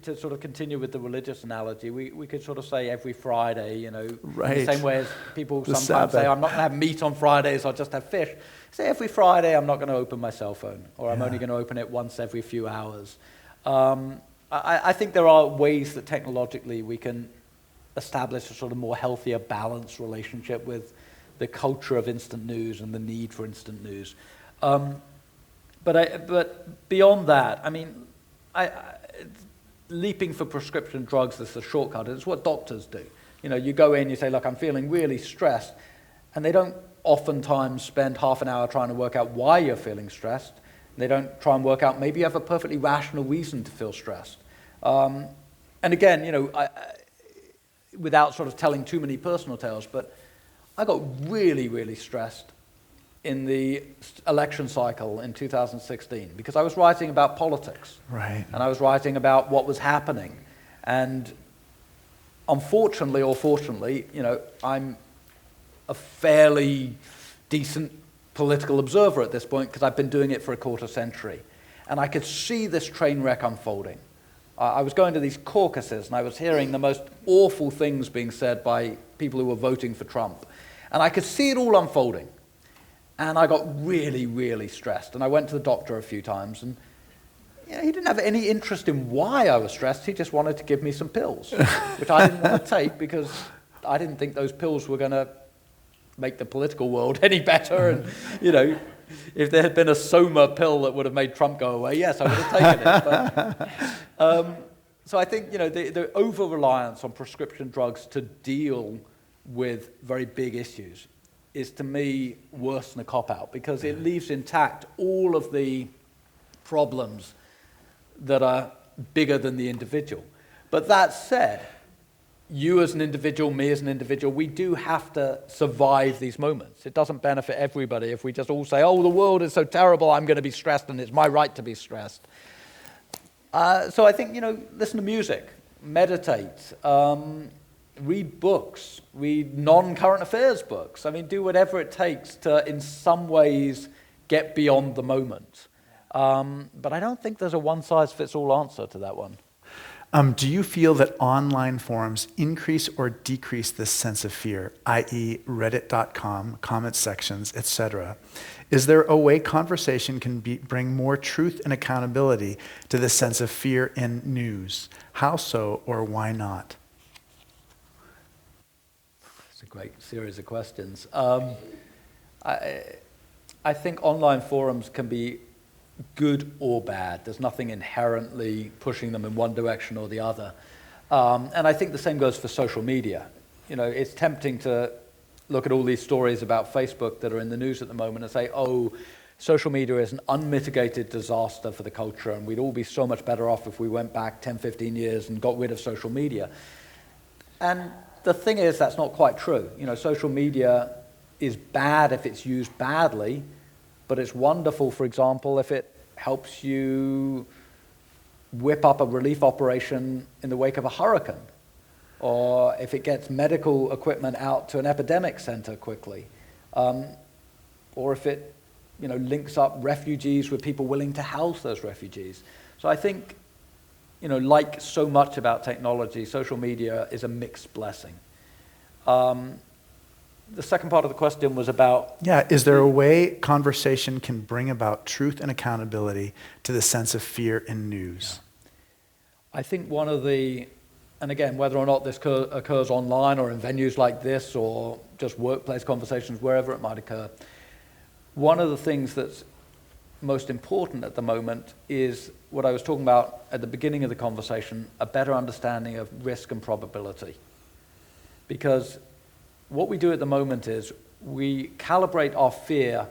to sort of continue with the religious analogy, we could sort of say every Friday, in the same way as people sometimes say, I'm not going to have meat on Fridays, I'll just have fish. Say every Friday, I'm not going to open my cell phone, or I'm only going to open it once every few hours. I think there are ways that technologically we can establish a sort of more healthier, balanced relationship with the culture of instant news and the need for instant news. But beyond that, I mean, leaping for prescription drugs is a shortcut. It's what doctors do. You go in, you say, look, I'm feeling really stressed, and they don't oftentimes spend half an hour trying to work out why you're feeling stressed. They don't try and work out, maybe you have a perfectly rational reason to feel stressed. And again, without sort of telling too many personal tales, but I got really, really stressed in the election cycle in 2016 because I was writing about politics. Right. And I was writing about what was happening. And unfortunately or fortunately, I'm a fairly decent political observer at this point because I've been doing it for a quarter century. And I could see this train wreck unfolding. I was going to these caucuses and I was hearing the most awful things being said by people who were voting for Trump. And I could see it all unfolding. And I got really, really stressed. And I went to the doctor a few times and he didn't have any interest in why I was stressed. He just wanted to give me some pills, which I didn't want to take because I didn't think those pills were going to make the political world any better. And, if there had been a Soma pill that would have made Trump go away, yes, I would have taken it. But, so I think, the over-reliance on prescription drugs to deal with very big issues is, to me, worse than a cop-out because it leaves intact all of the problems that are bigger than the individual. But that said, you as an individual, me as an individual, we do have to survive these moments. It doesn't benefit everybody if we just all say, oh, the world is so terrible, I'm going to be stressed and it's my right to be stressed. So I think, listen to music, meditate, read books, read non-current affairs books. I mean, do whatever it takes to, in some ways, get beyond the moment. But I don't think there's a one-size-fits-all answer to that one. Do you feel that online forums increase or decrease this sense of fear, i.e. reddit.com, comment sections, etc.? Is there a way conversation can bring more truth and accountability to this sense of fear in news? How so, or why not? It's a great series of questions. I think online forums can be good or bad. There's nothing inherently pushing them in one direction or the other. And I think the same goes for social media. It's tempting to look at all these stories about Facebook that are in the news at the moment and say, oh, social media is an unmitigated disaster for the culture and we'd all be so much better off if we went back 10, 15 years and got rid of social media. And the thing is, that's not quite true. Social media is bad if it's used badly, but it's wonderful, for example, if it helps you whip up a relief operation in the wake of a hurricane, or if it gets medical equipment out to an epidemic center quickly, or if it links up refugees with people willing to house those refugees. So I think, like so much about technology, social media is a mixed blessing. The second part of the question was about... Yeah, is there a way conversation can bring about truth and accountability to the sense of fear in news? Yeah. I think one of the... And again, whether or not this occurs online or in venues like this or just workplace conversations, wherever it might occur, one of the things that's most important at the moment is what I was talking about at the beginning of the conversation, a better understanding of risk and probability. Because what we do at the moment is we calibrate our fear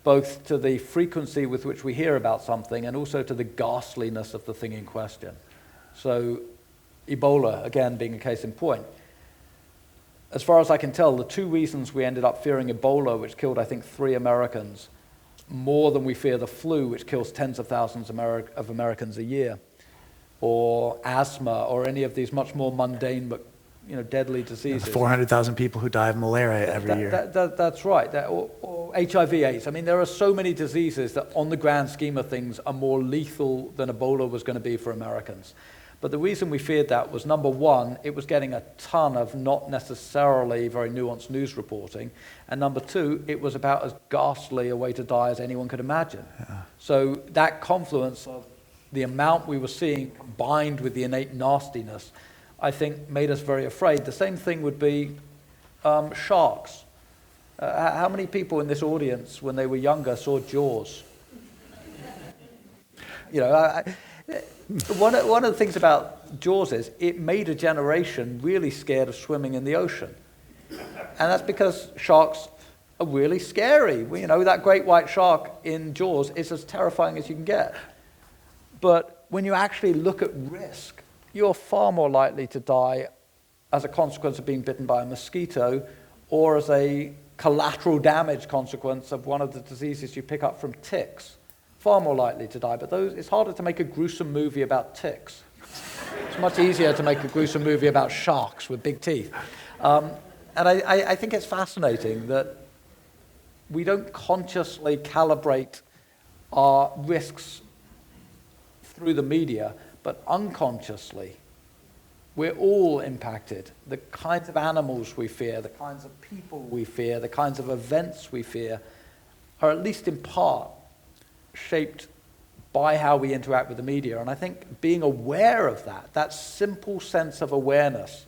both to the frequency with which we hear about something and also to the ghastliness of the thing in question. So Ebola, again, being a case in point. As far as I can tell, the two reasons we ended up fearing Ebola, which killed, I think, 3 Americans, more than we fear the flu, which kills tens of thousands of Americans a year, or asthma, or any of these much more mundane but deadly diseases. 400,000 people who die of malaria every year. That's right. Or HIV/AIDS. I mean, there are so many diseases that on the grand scheme of things are more lethal than Ebola was going to be for Americans. But the reason we feared that was, number one, it was getting a ton of not necessarily very nuanced news reporting. And number two, it was about as ghastly a way to die as anyone could imagine. Yeah. So that confluence of the amount we were seeing combined with the innate nastiness, I think, made us very afraid. The same thing would be sharks. How many people in this audience, when they were younger, saw Jaws? One of the things about Jaws is it made a generation really scared of swimming in the ocean. And that's because sharks are really scary. That great white shark in Jaws is as terrifying as you can get. But when you actually look at risk, you're far more likely to die as a consequence of being bitten by a mosquito or as a collateral damage consequence of one of the diseases you pick up from ticks. Far more likely to die, but it's harder to make a gruesome movie about ticks. It's much easier to make a gruesome movie about sharks with big teeth. And I think it's fascinating that we don't consciously calibrate our risks through the media, but unconsciously, we're all impacted. The kinds of animals we fear, the kinds of people we fear, the kinds of events we fear are at least in part shaped by how we interact with the media. And I think being aware of that simple sense of awareness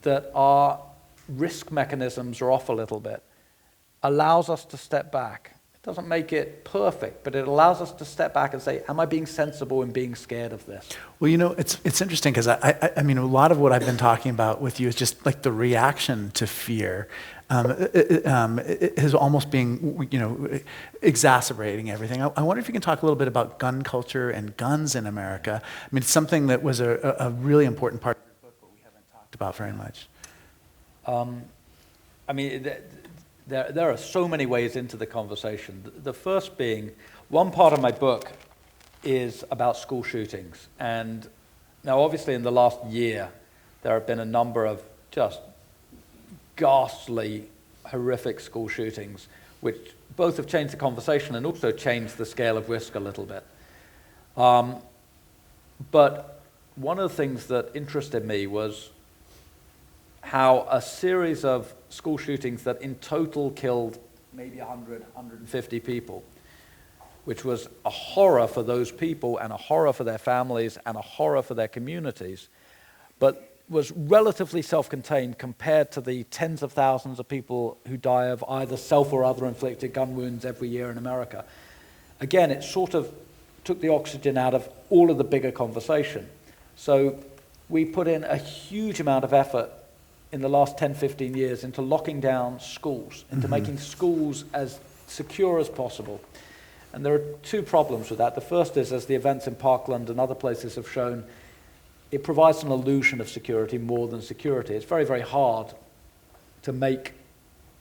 that our risk mechanisms are off a little bit, allows us to step back. It doesn't make it perfect, but it allows us to step back and say, am I being sensible in being scared of this? Well, it's interesting because I mean, a lot of what I've been talking about with you is just like the reaction to fear is almost being, exacerbating everything. I wonder if you can talk a little bit about gun culture and guns in America. I mean, it's something that was a really important part of your book, but we haven't talked about very much. I mean, there are so many ways into the conversation. The first being, one part of my book is about school shootings. And now, obviously, in the last year, there have been a number of just ghastly, horrific school shootings, which both have changed the conversation and also changed the scale of risk a little bit. But one of the things that interested me was how a series of school shootings that in total killed maybe 100, 150 people, which was a horror for those people and a horror for their families and a horror for their communities, but was relatively self-contained compared to the tens of thousands of people who die of either self or other inflicted gun wounds every year in America. Again, it sort of took the oxygen out of all of the bigger conversation. So we put in a huge amount of effort in the last 10, 15 years into locking down schools, into making schools as secure as possible. And there are two problems with that. The first is, as the events in Parkland and other places have shown, it provides an illusion of security more than security. It's very, very hard to make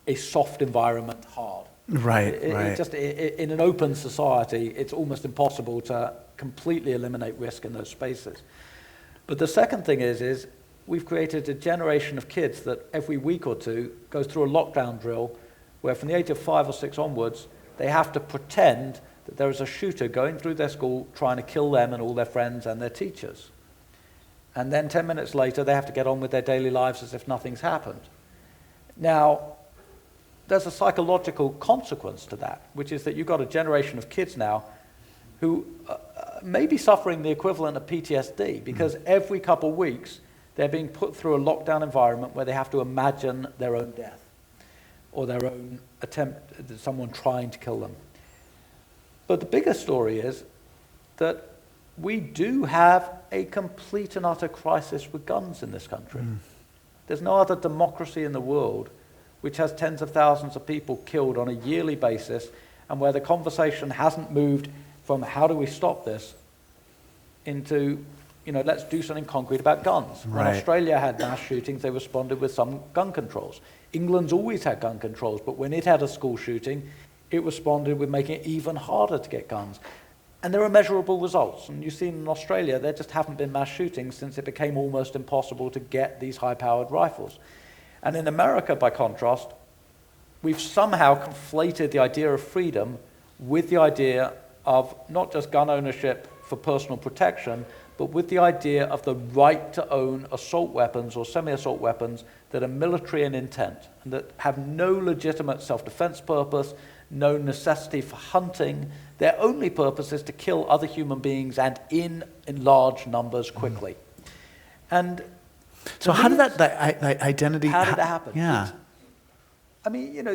a soft environment hard. Right. In an open society, it's almost impossible to completely eliminate risk in those spaces. But the second thing is we've created a generation of kids that every week or two goes through a lockdown drill where from the age of 5 or 6 onwards, they have to pretend that there is a shooter going through their school trying to kill them and all their friends and their teachers. And then 10 minutes later, they have to get on with their daily lives as if nothing's happened. Now, there's a psychological consequence to that, which is that you've got a generation of kids now who may be suffering the equivalent of PTSD because every couple of weeks, they're being put through a lockdown environment where they have to imagine their own death or their own attempt, someone trying to kill them. But the bigger story is that we do have a complete and utter crisis with guns in this country. There's no other democracy in the world which has tens of thousands of people killed on a yearly basis and where the conversation hasn't moved from how do we stop this into let's do something concrete about guns. Right. When Australia had mass shootings, they responded with some gun controls. England's always had gun controls, but when it had a school shooting, it responded with making it even harder to get guns. And there are measurable results. And you've seen in Australia, there just haven't been mass shootings since it became almost impossible to get these high-powered rifles. And in America, by contrast, we've somehow conflated the idea of freedom with the idea of not just gun ownership for personal protection, but with the idea of the right to own assault weapons or semi-assault weapons that are military in intent and that have no legitimate self-defense purpose, no necessity for hunting. Their only purpose is to kill other human beings and in large numbers quickly. And so how did that identity... How did it happen? Yeah. I mean,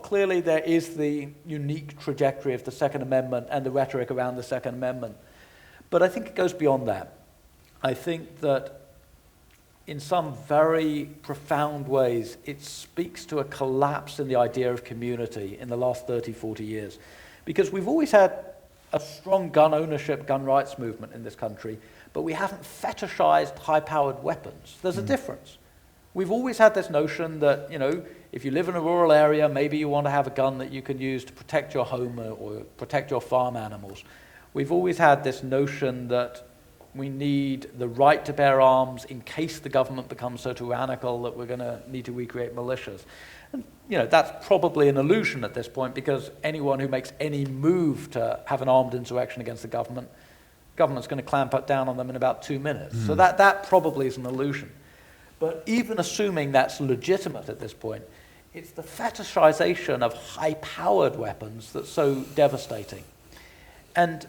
clearly there is the unique trajectory of the Second Amendment and the rhetoric around the Second Amendment. But I think it goes beyond that. I think that in some very profound ways, it speaks to a collapse in the idea of community in the last 30, 40 years. Because we've always had a strong gun ownership, gun rights movement in this country, but we haven't fetishized high-powered weapons. There's a difference. We've always had this notion that, if you live in a rural area, maybe you want to have a gun that you can use to protect your home or protect your farm animals. We've always had this notion that We need the right to bear arms in case the government becomes so tyrannical that we're going to need to recreate militias. And, that's probably an illusion at this point, because anyone who makes any move to have an armed insurrection against the government's going to clamp down on them in about 2 minutes. So that probably is an illusion. But even assuming that's legitimate at this point, it's the fetishization of high-powered weapons that's so devastating. And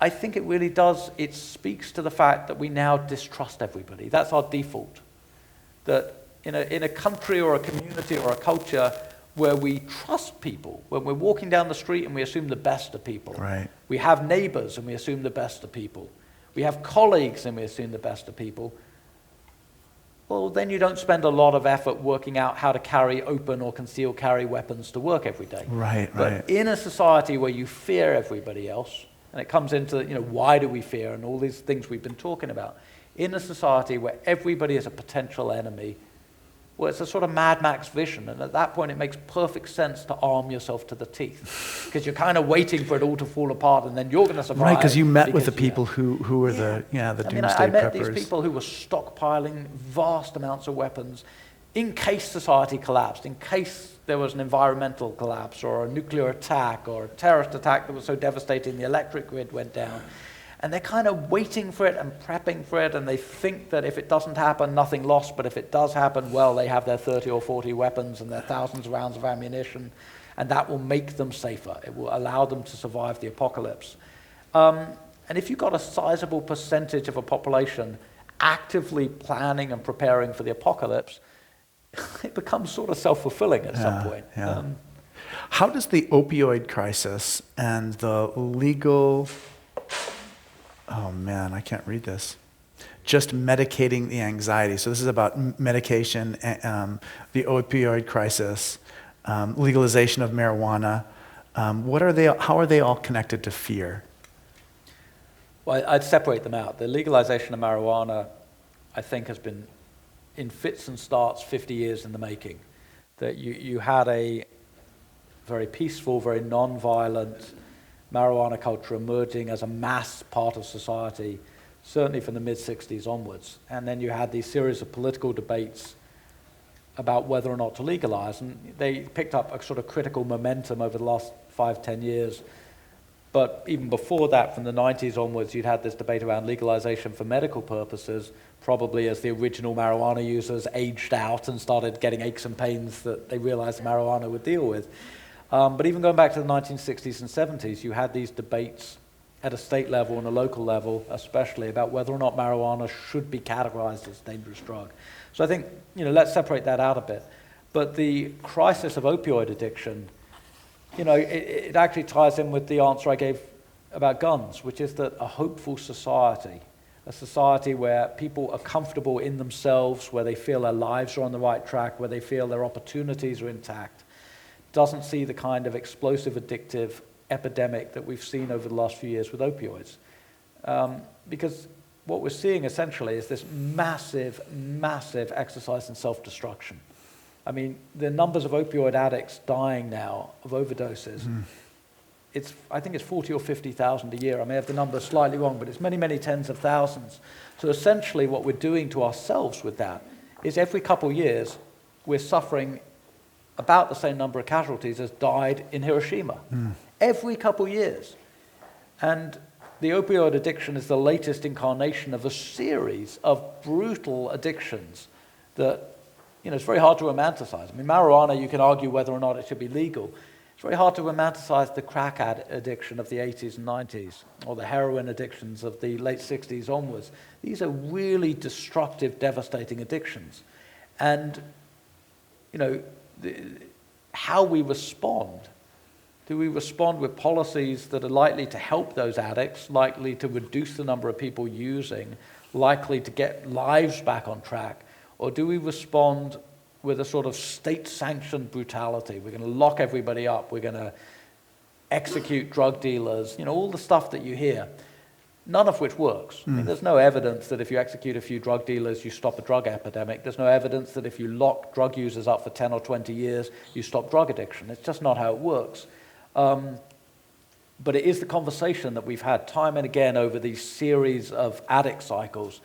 I think it really does, it speaks to the fact that we now distrust everybody. That's our default. That in a country or a community or a culture where we trust people, when we're walking down the street and we assume the best of people. Right. We have neighbors and we assume the best of people. We have colleagues and we assume the best of people. Well, then you don't spend a lot of effort working out how to carry open or concealed carry weapons to work every day. Right. But in a society where you fear everybody else, and it comes into, why do we fear and all these things we've been talking about. In a society where everybody is a potential enemy, well, it's a sort of Mad Max vision. And at that point, it makes perfect sense to arm yourself to the teeth. Because you're kind of waiting for it all to fall apart, and then you're going to survive. Right, because you met with the people who were the doomsday preppers. I met these people who were stockpiling vast amounts of weapons in case society collapsed, in case there was an environmental collapse or a nuclear attack or a terrorist attack that was so devastating the electric grid went down. And they're kind of waiting for it and prepping for it, and they think that if it doesn't happen, nothing lost, but if it does happen, well, they have their 30 or 40 weapons and their thousands of rounds of ammunition, and that will make them safer. It will allow them to survive the apocalypse. And if you've got a sizable percentage of a population actively planning and preparing for the apocalypse, it becomes sort of self-fulfilling at some point. Yeah. How does the opioid crisis and the legal... Oh man, I can't read this. Just medicating the anxiety. So this is about medication, the opioid crisis, legalization of marijuana. How are they all connected to fear? Well, I'd separate them out. The legalization of marijuana, I think, has been in fits and starts 50 years in the making. That you had a very peaceful, very non-violent marijuana culture emerging as a mass part of society, certainly from the mid-60s onwards. And then you had these series of political debates about whether or not to legalize, and they picked up a sort of critical momentum over the last 5-10 years. But even before that, from the 90s onwards, you'd had this debate around legalization for medical purposes, probably as the original marijuana users aged out and started getting aches and pains that they realized marijuana would deal with. But even going back to the 1960s and 70s, you had these debates at a state level and a local level, especially, about whether or not marijuana should be categorized as a dangerous drug. So I think, let's separate that out a bit. But the crisis of opioid addiction, it actually ties in with the answer I gave about guns, which is that a hopeful society, a society where people are comfortable in themselves, where they feel their lives are on the right track, where they feel their opportunities are intact, doesn't see the kind of explosive addictive epidemic that we've seen over the last few years with opioids. Because what we're seeing essentially is this massive, massive exercise in self-destruction. I mean, the numbers of opioid addicts dying now of overdoses, I think it's 40 or 50,000 a year. I may have the number slightly wrong, but it's many, many tens of thousands. So essentially what we're doing to ourselves with that is every couple of years we're suffering about the same number of casualties as died in Hiroshima. Every couple of years. And the opioid addiction is the latest incarnation of a series of brutal addictions that, it's very hard to romanticize. I mean, marijuana, you can argue whether or not it should be legal. It's very hard to romanticize the crack addiction of the 80s and 90s, or the heroin addictions of the late 60s onwards. These are really destructive, devastating addictions. And, how we respond. Do we respond with policies that are likely to help those addicts, likely to reduce the number of people using, likely to get lives back on track? Or do we respond with a sort of state-sanctioned brutality? We're going to lock everybody up. We're going to execute drug dealers. All the stuff that you hear, none of which works. I mean, there's no evidence that if you execute a few drug dealers, you stop a drug epidemic. There's no evidence that if you lock drug users up for 10 or 20 years, you stop drug addiction. It's just not how it works. But it is the conversation that we've had time and again over these series of addict cycles.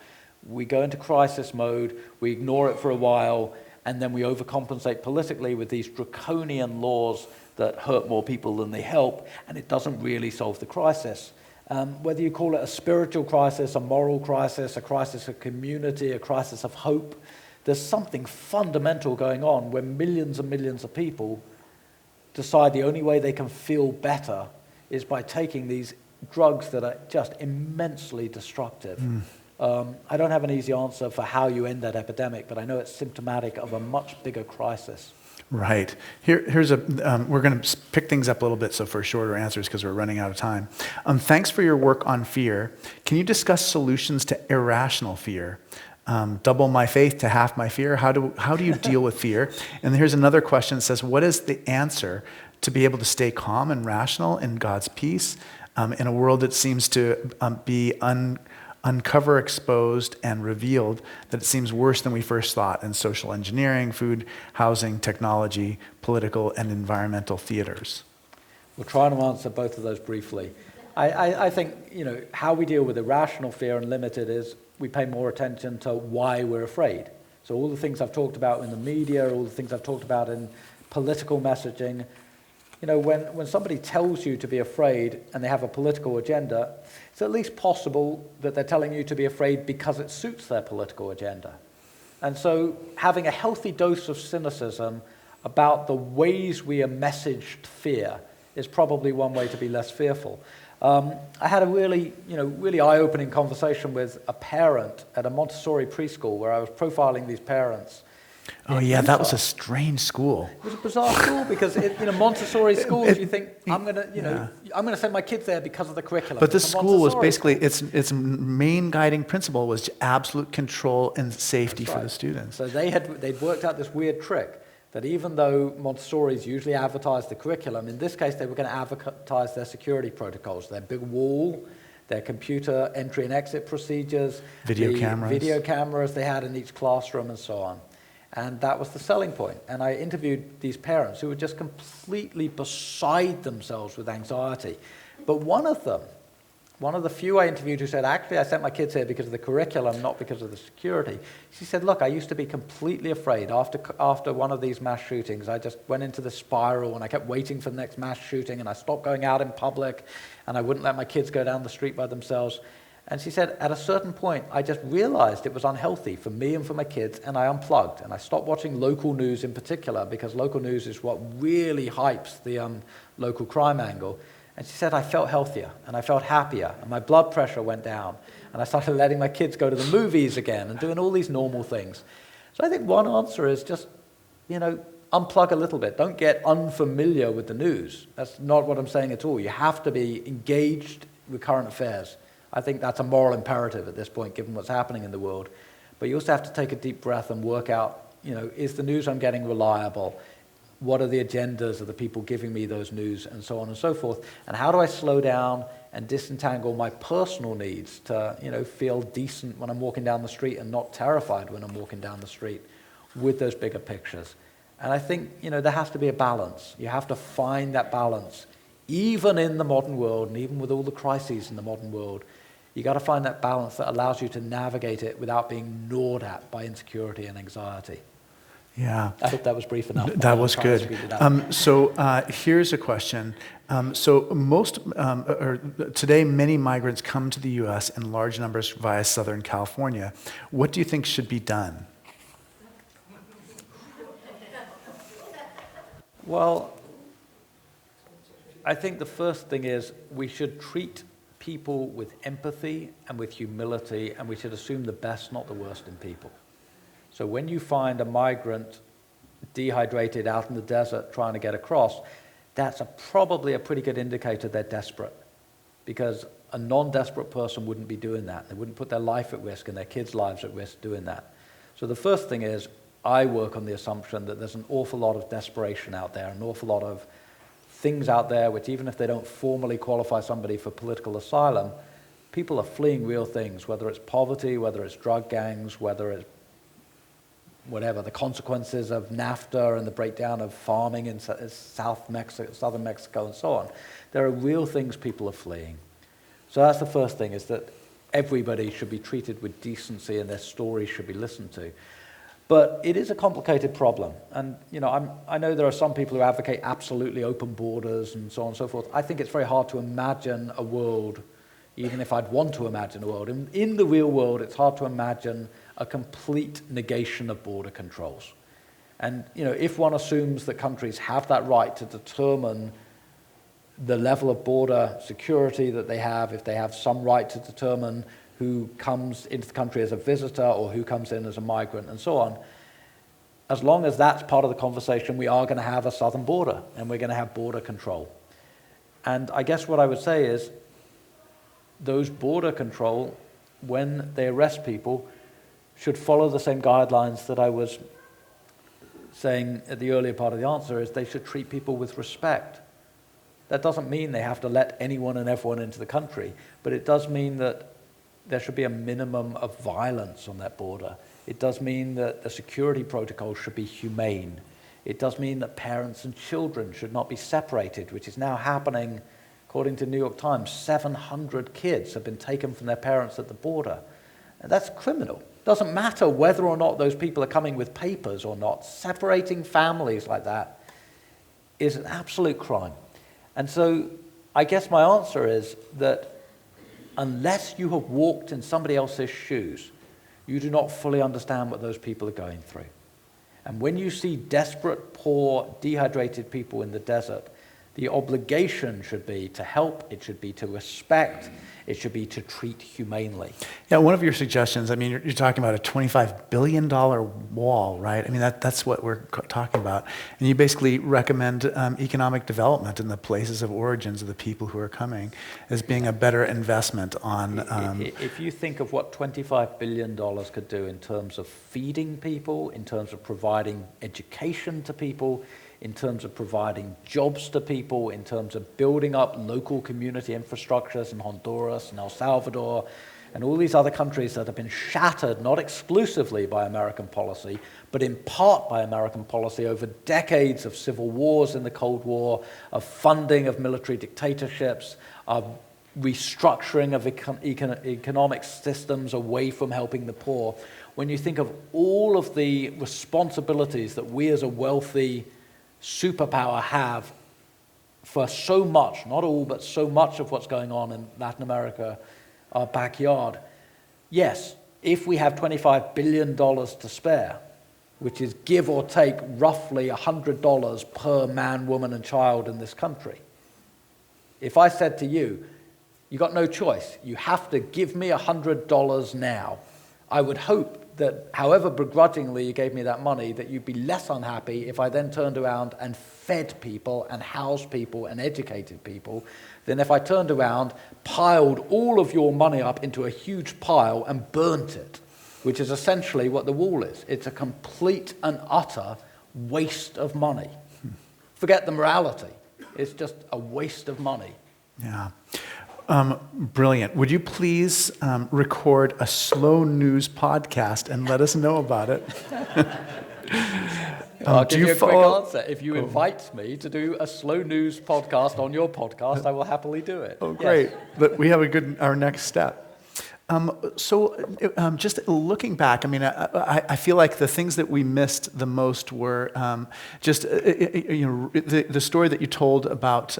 We go into crisis mode, we ignore it for a while, and then we overcompensate politically with these draconian laws that hurt more people than they help, and it doesn't really solve the crisis. Whether you call it a spiritual crisis, a moral crisis, a crisis of community, a crisis of hope, there's something fundamental going on where millions and millions of people decide the only way they can feel better is by taking these drugs that are just immensely destructive. I don't have an easy answer for how you end that epidemic, but I know it's symptomatic of a much bigger crisis. Right. Here's we're going to pick things up a little bit, so for shorter answers because we're running out of time. Thanks for your work on fear. Can you discuss solutions to irrational fear? Double my faith to half my fear. How do you deal with fear? And here's another question that says, what is the answer to be able to stay calm and rational in God's peace in a world that seems to be uncover, exposed, and revealed that it seems worse than we first thought in social engineering, food, housing, technology, political, and environmental theaters? We'll try to answer both of those briefly. I think, how we deal with irrational fear and limited is we pay more attention to why we're afraid. So all the things I've talked about in the media, all the things I've talked about in political messaging, when somebody tells you to be afraid and they have a political agenda, it's at least possible that they're telling you to be afraid because it suits their political agenda. And so having a healthy dose of cynicism about the ways we are messaged fear is probably one way to be less fearful. I had a really eye-opening conversation with a parent at a Montessori preschool where I was profiling these parents. Oh yeah, that was a strange school. It was a bizarre school because Montessori schools, you think I'm gonna send my kids there because of the curriculum. But this school was basically its main guiding principle was absolute control and safety for the students. So they'd worked out this weird trick that even though Montessori's usually advertise the curriculum, in this case they were going to advertise their security protocols, their big wall, their computer entry and exit procedures, video cameras they had in each classroom and so on. And that was the selling point. And I interviewed these parents who were just completely beside themselves with anxiety. But one of the few I interviewed who said, actually, I sent my kids here because of the curriculum, not because of the security. She said, look, I used to be completely afraid. After one of these mass shootings, I just went into the spiral and I kept waiting for the next mass shooting and I stopped going out in public and I wouldn't let my kids go down the street by themselves. And she said, at a certain point, I just realized it was unhealthy for me and for my kids, and I unplugged. And I stopped watching local news in particular, because local news is what really hypes the local crime angle. And she said, I felt healthier, and I felt happier, and my blood pressure went down. And I started letting my kids go to the movies again, and doing all these normal things. So I think one answer is just, unplug a little bit. Don't get unfamiliar with the news. That's not what I'm saying at all. You have to be engaged with current affairs. I think that's a moral imperative at this point, given what's happening in the world. But you also have to take a deep breath and work out, is the news I'm getting reliable? What are the agendas of the people giving me those news, and so on and so forth? And how do I slow down and disentangle my personal needs to, feel decent when I'm walking down the street and not terrified when I'm walking down the street with those bigger pictures? And I think, there has to be a balance. You have to find that balance, even in the modern world, and even with all the crises in the modern world. You got to find that balance that allows you to navigate it without being gnawed at by insecurity and anxiety. Yeah. I hope that was brief enough. That was good. Here's a question. Today, many migrants come to the U.S. in large numbers via Southern California. What do you think should be done? Well, I think the first thing is we should treat people with empathy and with humility, and we should assume the best, not the worst in people. So when you find a migrant dehydrated out in the desert trying to get across, that's probably a pretty good indicator they're desperate, because a non-desperate person wouldn't be doing that. They wouldn't put their life at risk and their kids' lives at risk doing that. So the first thing is I work on the assumption that there's an awful lot of desperation out there, an awful lot of things out there which, even if they don't formally qualify somebody for political asylum, people are fleeing real things, whether it's poverty, whether it's drug gangs, whether it's whatever, the consequences of NAFTA and the breakdown of farming in southern Mexico and so on. There are real things people are fleeing. So that's the first thing, is that everybody should be treated with decency and their stories should be listened to. But it is a complicated problem. And I know there are some people who advocate absolutely open borders and so on and so forth. I think it's very hard to imagine a world, even if I'd want to imagine a world. In the real world, it's hard to imagine a complete negation of border controls. And if one assumes that countries have that right to determine the level of border security that they have, if they have some right to determine who comes into the country as a visitor or who comes in as a migrant and so on, as long as that's part of the conversation, we are going to have a southern border and we're going to have border control. And I guess what I would say is those border control, when they arrest people, should follow the same guidelines that I was saying at the earlier part of the answer, is they should treat people with respect. That doesn't mean they have to let anyone and everyone into the country, but it does mean that there should be a minimum of violence on that border. It does mean that the security protocol should be humane. It does mean that parents and children should not be separated, which is now happening, according to the New York Times. 700 kids have been taken from their parents at the border. And that's criminal. It doesn't matter whether or not those people are coming with papers or not. Separating families like that is an absolute crime. And so I guess my answer is that unless you have walked in somebody else's shoes, you do not fully understand what those people are going through. And when you see desperate, poor, dehydrated people in the desert, the obligation should be to help, it should be to respect, it should be to treat humanely. Yeah, one of your suggestions, you're talking about a $25 billion wall, right? That's what we're talking about. And you basically recommend economic development in the places of origins of the people who are coming as being a better investment on... If you think of what $25 billion could do in terms of feeding people, in terms of providing education to people, in terms of providing jobs to people, in terms of building up local community infrastructures in Honduras and El Salvador and all these other countries that have been shattered, not exclusively by American policy, but in part by American policy over decades of civil wars in the Cold War, of funding of military dictatorships, of restructuring of economic systems away from helping the poor. When you think of all of the responsibilities that we as a wealthy superpower have for so much, not all, but so much of what's going on in Latin America, our backyard. Yes, if we have $25 billion to spare, which is give or take roughly $100 per man, woman, and child in this country. If I said to you, you got no choice, you have to give me $100 now, I would hope that however begrudgingly you gave me that money, that you'd be less unhappy if I then turned around and fed people and housed people and educated people than if I turned around, piled all of your money up into a huge pile and burnt it, which is essentially what the wall is. It's a complete and utter waste of money. Forget the morality. It's just a waste of money. Yeah. Brilliant. Would you please record a slow news podcast and let us know about it? I'll give you a quick answer. If you invite me to do a slow news podcast on your podcast, I will happily do it. Oh, great. Yes. But we have our next step. Just looking back, I feel like the things that we missed the most were the story that you told about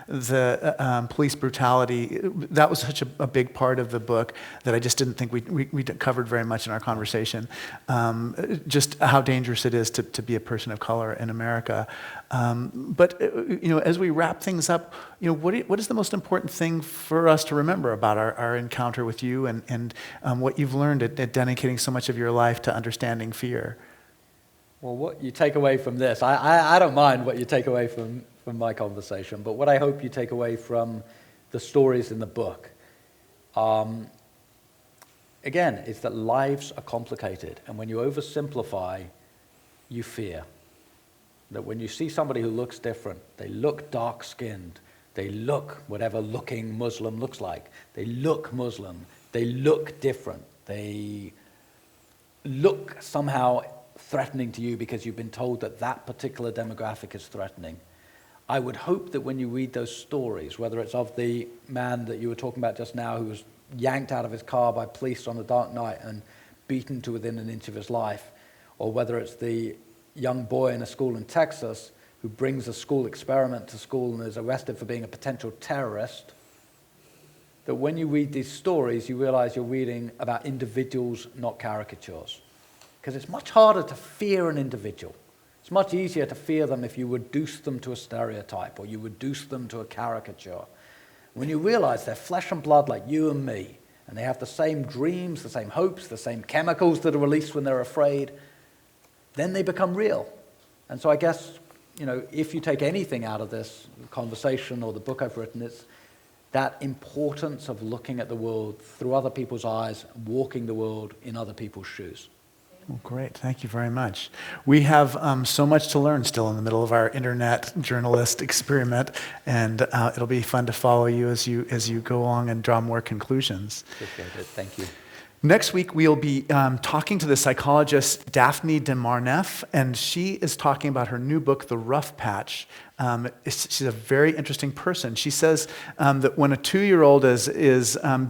the police brutality. That was such a big part of the book that I just didn't think we covered very much in our conversation. Just how dangerous it is to be a person of color in America. But as we wrap things up, what is the most important thing for us to remember about our encounter with you and what you've learned at dedicating so much of your life to understanding fear? Well, what you take away from this, I don't mind what you take away from my conversation, but what I hope you take away from the stories in the book, again, is that lives are complicated, and when you oversimplify, you fear. That when you see somebody who looks different, they look dark-skinned, they look whatever looking Muslim looks like, they look Muslim, they look different, they look somehow threatening to you because you've been told that that particular demographic is threatening. I would hope that when you read those stories, whether it's of the man that you were talking about just now who was yanked out of his car by police on a dark night and beaten to within an inch of his life, or whether it's the young boy in a school in Texas who brings a school experiment to school and is arrested for being a potential terrorist, that when you read these stories, you realize you're reading about individuals, not caricatures. Because it's much harder to fear an individual. It's much easier to fear them if you reduce them to a stereotype or you reduce them to a caricature. When you realize they're flesh and blood like you and me, and they have the same dreams, the same hopes, the same chemicals that are released when they're afraid, then they become real. And so I guess, if you take anything out of this conversation or the book I've written, it's that importance of looking at the world through other people's eyes, walking the world in other people's shoes. Well, great. Thank you very much. We have so much to learn still in the middle of our internet journalist experiment, and it'll be fun to follow you as you go along and draw more conclusions. Appreciate it. Thank you. Next week, we'll be talking to the psychologist Daphne Demarneff, and she is talking about her new book, The Rough Patch. She's a very interesting person. She says that when a 2-year-old is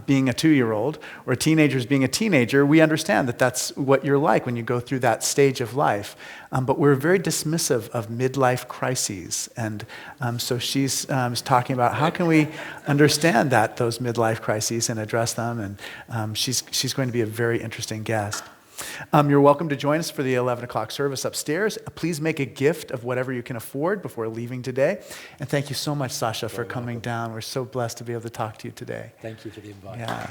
being a 2-year-old, or a teenager is being a teenager, we understand that that's what you're like when you go through that stage of life. But we're very dismissive of midlife crises. And so she's talking about how can we understand those midlife crises and address them. And she's going to be a very interesting guest. You're welcome to join us for the 11 o'clock service upstairs. Please make a gift of whatever you can afford before leaving today. And thank you so much, Sasha, for coming down. We're so blessed to be able to talk to you today. Thank you for the invite. Yeah.